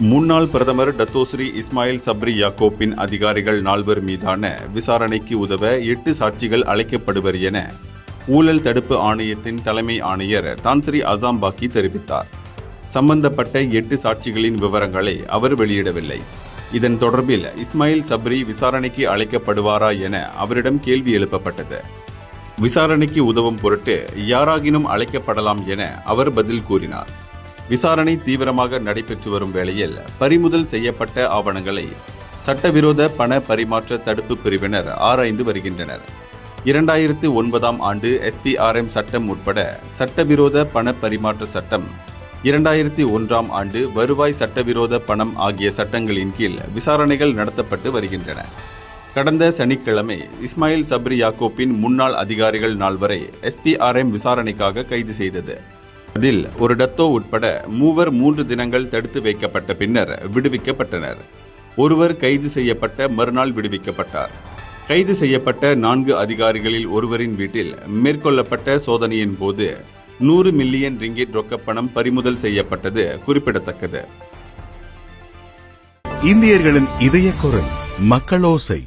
முன்னாள் பிரதமர் டத்தோஸ்ரீ இஸ்மாயில் சப்ரி யாக்கோப்பின் அதிகாரிகள் 4 மீதான விசாரணைக்கு உதவ 8 சாட்சிகள் அழைக்கப்படுவர் என ஊழல் தடுப்பு ஆணையத்தின் தலைமை ஆணையர் தான்ஸ்ரீ அசாம்பாக்கி தெரிவித்தார். சம்பந்தப்பட்ட 8 சாட்சிகளின் விவரங்களை அவர் வெளியிடவில்லை. இதன் தொடர்பில் இஸ்மாயில் சப்ரி விசாரணைக்கு அழைக்கப்படுவாரா என அவரிடம் கேள்வி எழுப்பப்பட்டது. விசாரணைக்கு உதவும் பொருட்டு யாராகினும் அழைக்கப்படலாம் என அவர் பதில் கூறினார். விசாரணை தீவிரமாக நடைபெற்று வரும் வேளையில் பறிமுதல் செய்யப்பட்ட ஆவணங்களை சட்டவிரோத பண பரிமாற்ற தடுப்பு பிரிவினர் ஆராய்ந்து வருகின்றனர். 2009ஆம் ஆண்டு SPRM சட்டம் உட்பட சட்டவிரோத பண பரிமாற்ற சட்டம், 2001ஆம் ஆண்டு வருவாய் சட்டவிரோத பணம் ஆகிய சட்டங்களின் கீழ் விசாரணைகள் நடத்தப்பட்டு வருகின்றன. கடந்த சனிக்கிழமை இஸ்மாயில் சப்ரி யாக்கோப்பின் முன்னாள் அதிகாரிகள் 4 SPRM விசாரணைக்காக கைது செய்தது. அதில் ஒரு டத்தோ உட்பட 3 தினங்கள் தடுத்து வைக்கப்பட்ட பின்னர் விடுவிக்கப்பட்டனர். ஒருவர் கைது செய்யப்பட்ட மறுநாள் விடுவிக்கப்பட்டார். கைது செய்யப்பட்ட 4 அதிகாரிகளில் ஒருவரின் வீட்டில் மேற்கொள்ளப்பட்ட சோதனையின் போது 100 மில்லியன் ரிங்கிட் ரொக்கப்பணம் பறிமுதல் செய்யப்பட்டது குறிப்பிடத்தக்கது. இந்தியர்களின் இதய குரல் மக்களோசை.